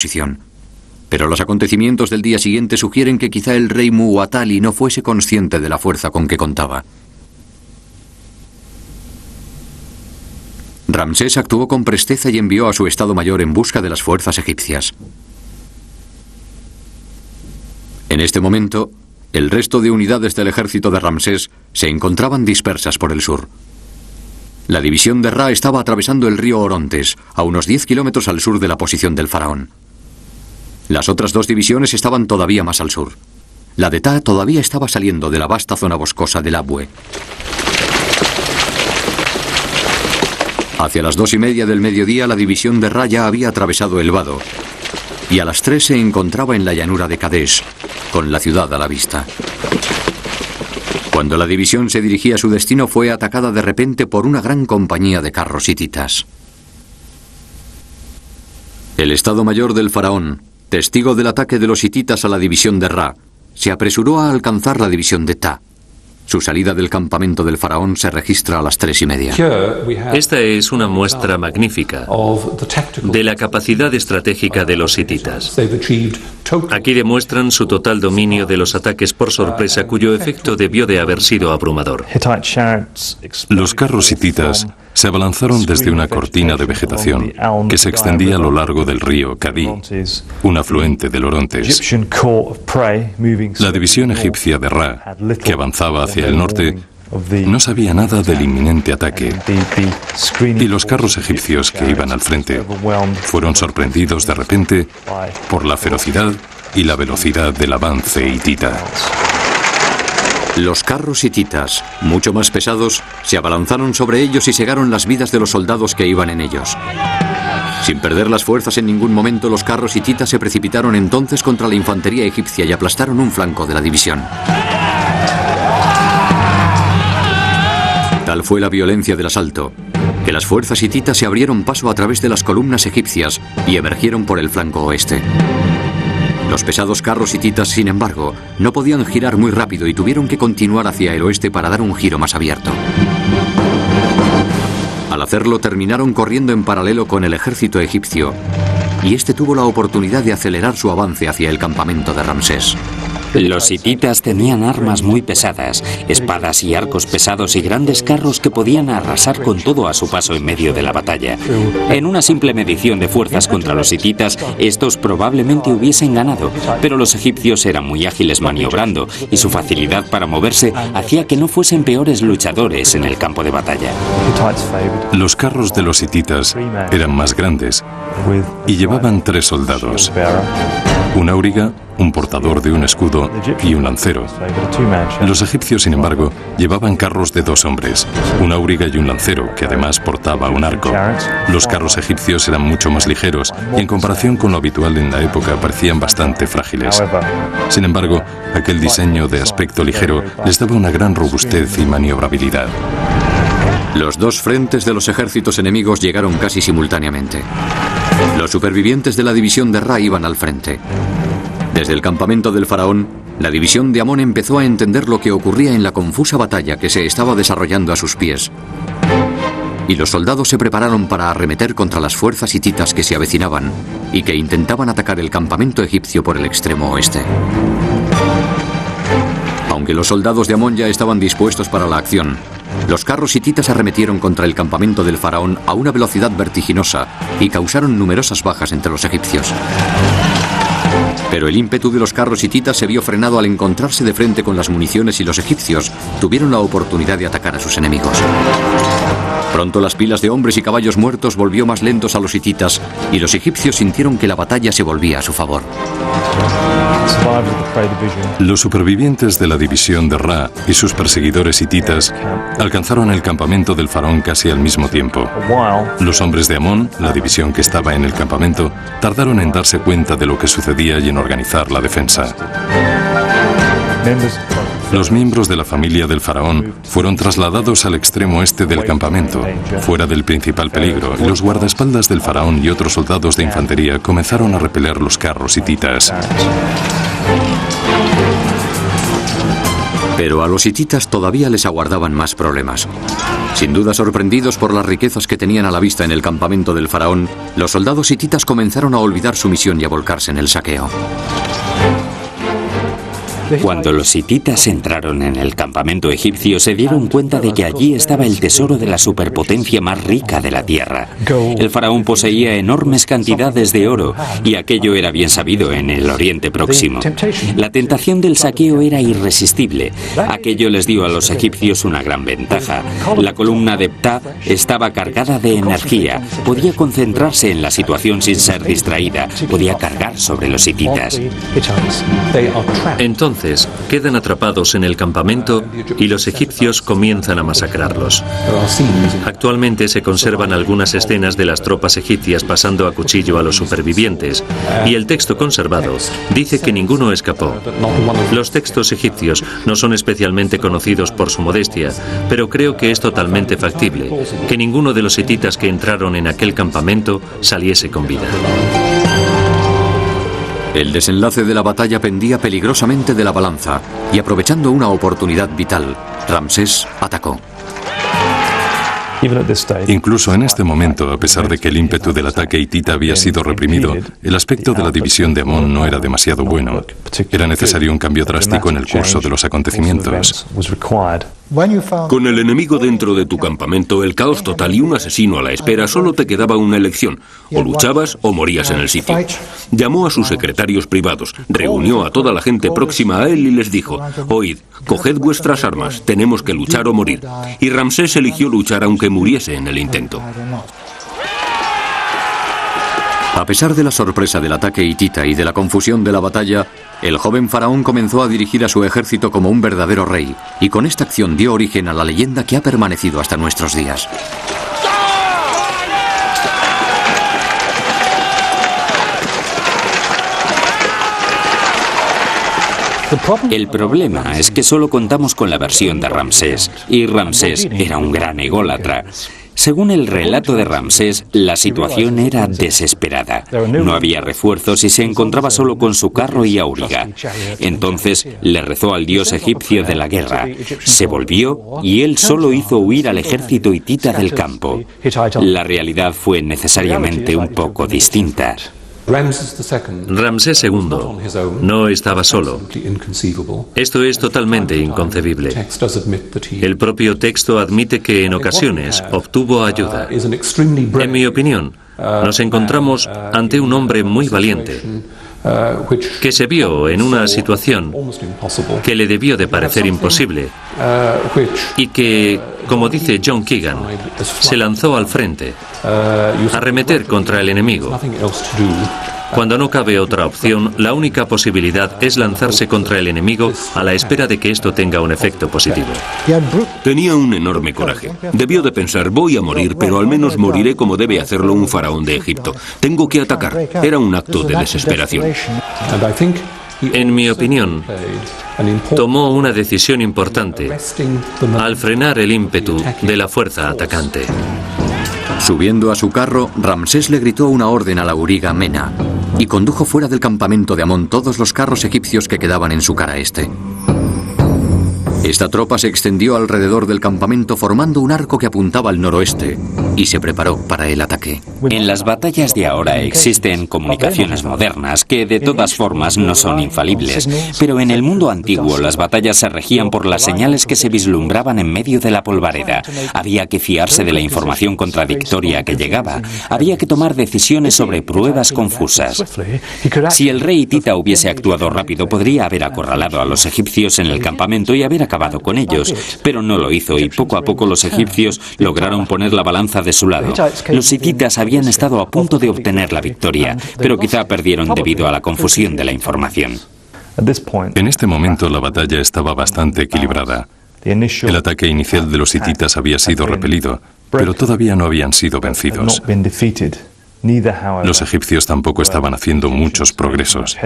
posición. Pero los acontecimientos del día siguiente sugieren que quizá el rey Muwatalli no fuese consciente de la fuerza con que contaba. Ramsés actuó con presteza y envió a su Estado Mayor en busca de las fuerzas egipcias. En este momento, el resto de unidades del ejército de Ramsés se encontraban dispersas por el sur. La división de Ra estaba atravesando el río Orontes, a unos 10 kilómetros al sur de la posición del faraón. Las otras dos divisiones estaban todavía más al sur. La de Ta todavía estaba saliendo de la vasta zona boscosa del Abue. Hacia las 2:30 del mediodía, la división de Ra ya había atravesado el vado, y a las 3 se encontraba en la llanura de Kadesh, con la ciudad a la vista. Cuando la división se dirigía a su destino, fue atacada de repente por una gran compañía de carros hititas. El Estado Mayor del faraón, testigo del ataque de los hititas a la división de Ra, se apresuró a alcanzar la división de Ta. Su salida del campamento del faraón se registra a las 3:30. Esta es una muestra magnífica de la capacidad estratégica de los hititas. Aquí demuestran su total dominio de los ataques por sorpresa, cuyo efecto debió de haber sido abrumador. Los carros hititas se abalanzaron desde una cortina de vegetación que se extendía a lo largo del río Cadí, un afluente del Orontes. La división egipcia de Ra, que avanzaba hacia el norte, no sabía nada del inminente ataque, y los carros egipcios que iban al frente fueron sorprendidos de repente por la ferocidad y la velocidad del avance hitita. Los carros hititas, mucho más pesados, se abalanzaron sobre ellos y cegaron las vidas de los soldados que iban en ellos. Sin perder las fuerzas en ningún momento, los carros hititas se precipitaron entonces contra la infantería egipcia y aplastaron un flanco de la división. Tal fue la violencia del asalto, que las fuerzas hititas se abrieron paso a través de las columnas egipcias y emergieron por el flanco oeste. Los pesados carros hititas, sin embargo, no podían girar muy rápido y tuvieron que continuar hacia el oeste para dar un giro más abierto. Al hacerlo, terminaron corriendo en paralelo con el ejército egipcio, y este tuvo la oportunidad de acelerar su avance hacia el campamento de Ramsés. Los hititas tenían armas muy pesadas, espadas y arcos pesados y grandes carros que podían arrasar con todo a su paso en medio de la batalla. En una simple medición de fuerzas contra los hititas, estos probablemente hubiesen ganado, pero los egipcios eran muy ágiles maniobrando y su facilidad para moverse hacía que no fuesen peores luchadores en el campo de batalla. Los carros de los hititas eran más grandes y llevaban 3 soldados: un auriga, un portador de un escudo y un lancero. Los egipcios, sin embargo, llevaban carros de 2 hombres, un auriga y un lancero, que además portaba un arco. Los carros egipcios eran mucho más ligeros y, en comparación con lo habitual en la época, parecían bastante frágiles. Sin embargo, aquel diseño de aspecto ligero les daba una gran robustez y maniobrabilidad. Los dos frentes de los ejércitos enemigos llegaron casi simultáneamente. Los supervivientes de la división de Ra iban al frente. Desde el campamento del faraón, la división de Amón empezó a entender lo que ocurría en la confusa batalla que se estaba desarrollando a sus pies. Y los soldados se prepararon para arremeter contra las fuerzas hititas que se avecinaban y que intentaban atacar el campamento egipcio por el extremo oeste. Aunque los soldados de Amón ya estaban dispuestos para la acción, los carros hititas arremetieron contra el campamento del faraón a una velocidad vertiginosa y causaron numerosas bajas entre los egipcios. Pero el ímpetu de los carros hititas se vio frenado al encontrarse de frente con las municiones y los egipcios tuvieron la oportunidad de atacar a sus enemigos. Pronto las pilas de hombres y caballos muertos volvió más lentos a los hititas y los egipcios sintieron que la batalla se volvía a su favor. Los supervivientes de la división de Ra y sus perseguidores hititas alcanzaron el campamento del faraón casi al mismo tiempo. Los hombres de Amón, la división que estaba en el campamento, tardaron en darse cuenta de lo que sucedía y en organizar la defensa. Los miembros de la familia del faraón fueron trasladados al extremo este del campamento, fuera del principal peligro, y los guardaespaldas del faraón y otros soldados de infantería comenzaron a repeler los carros hititas. Pero a los hititas todavía les aguardaban más problemas. Sin duda sorprendidos por las riquezas que tenían a la vista en el campamento del faraón, los soldados hititas comenzaron a olvidar su misión y a volcarse en el saqueo. Cuando los hititas entraron en el campamento egipcio, se dieron cuenta de que allí estaba el tesoro de la superpotencia más rica de la tierra. El faraón poseía enormes cantidades de oro, y aquello era bien sabido en el Oriente Próximo. La tentación del saqueo era irresistible. Aquello les dio a los egipcios una gran ventaja. La columna de Ptah estaba cargada de energía. Podía concentrarse en la situación sin ser distraída. Podía cargar sobre los hititas. Entonces, quedan atrapados en el campamento y los egipcios comienzan a masacrarlos. Actualmente se conservan algunas escenas de las tropas egipcias pasando a cuchillo a los supervivientes, y el texto conservado dice que ninguno escapó. Los textos egipcios no son especialmente conocidos por su modestia, pero creo que es totalmente factible que ninguno de los hititas que entraron en aquel campamento saliese con vida. El desenlace de la batalla pendía peligrosamente de la balanza, y aprovechando una oportunidad vital, Ramsés atacó. Incluso en este momento, a pesar de que el ímpetu del ataque hitita había sido reprimido, el aspecto de la división de Amón no era demasiado bueno. Era necesario un cambio drástico en el curso de los acontecimientos. Con el enemigo dentro de tu campamento, el caos total y un asesino a la espera, solo te quedaba una elección: o luchabas o morías en el sitio. Llamó a sus secretarios privados, reunió a toda la gente próxima a él y les dijo: oíd, coged vuestras armas, tenemos que luchar o morir. Y Ramsés eligió luchar aunque muriese en el intento. A pesar de la sorpresa del ataque hitita y de la confusión de la batalla, el joven faraón comenzó a dirigir a su ejército como un verdadero rey, y con esta acción dio origen a la leyenda que ha permanecido hasta nuestros días. El problema es que solo contamos con la versión de Ramsés, y Ramsés era un gran ególatra. Según el relato de Ramsés, la situación era desesperada. No había refuerzos y se encontraba solo con su carro y auriga. Entonces le rezó al dios egipcio de la guerra. Se volvió y él solo hizo huir al ejército hitita del campo. La realidad fue necesariamente un poco distinta. Ramsés II no estaba solo. Esto es totalmente inconcebible. El propio texto admite que en ocasiones obtuvo ayuda. En mi opinión, nos encontramos ante un hombre muy valiente, que se vio en una situación que le debió de parecer imposible y que, como dice John Keegan, se lanzó al frente a arremeter contra el enemigo. Cuando no cabe otra opción, la única posibilidad es lanzarse contra el enemigo a la espera de que esto tenga un efecto positivo. Tenía un enorme coraje. Debió de pensar: voy a morir, pero al menos moriré como debe hacerlo un faraón de Egipto. Tengo que atacar. Era un acto de desesperación. En mi opinión, tomó una decisión importante al frenar el ímpetu de la fuerza atacante. Subiendo a su carro, Ramsés le gritó una orden a la auriga Mena y condujo fuera del campamento de Amón todos los carros egipcios que quedaban en su cara este. Esta tropa se extendió alrededor del campamento formando un arco que apuntaba al noroeste y se preparó para el ataque. En las batallas de ahora existen comunicaciones modernas que de todas formas no son infalibles, pero en el mundo antiguo las batallas se regían por las señales que se vislumbraban en medio de la polvareda. Había que fiarse de la información contradictoria que llegaba. Había que tomar decisiones sobre pruebas confusas. Si el rey hitita hubiese actuado rápido, podría haber acorralado a los egipcios en el campamento y haber acabado con ellos, pero no lo hizo y poco a poco los egipcios lograron poner la balanza de su lado. Los hititas habían estado a punto de obtener la victoria, pero quizá perdieron debido a la confusión de la información. En este momento la batalla estaba bastante equilibrada. El ataque inicial de los hititas había sido repelido, pero todavía no habían sido vencidos. Los egipcios tampoco estaban haciendo muchos progresos.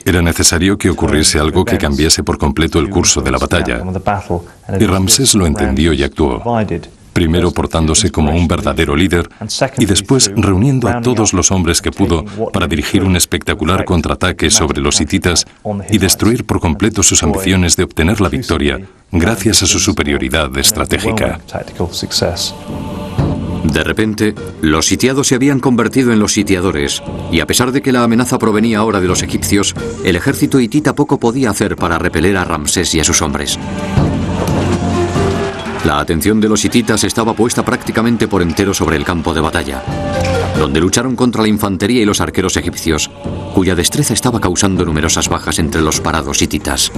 Era necesario que ocurriese algo que cambiase por completo el curso de la batalla, y Ramsés lo entendió y actuó. primero portándose como un verdadero líder y después reuniendo a todos los hombres que pudo para dirigir un espectacular contraataque sobre los hititas y destruir por completo sus ambiciones de obtener la victoria gracias a su superioridad estratégica. De repente, los sitiados se habían convertido en los sitiadores, y a pesar de que la amenaza provenía ahora de los egipcios, el ejército hitita poco podía hacer para repeler a Ramsés y a sus hombres. La atención de los hititas estaba puesta prácticamente por entero sobre el campo de batalla, donde lucharon contra la infantería y los arqueros egipcios, cuya destreza estaba causando numerosas bajas entre los parados hititas.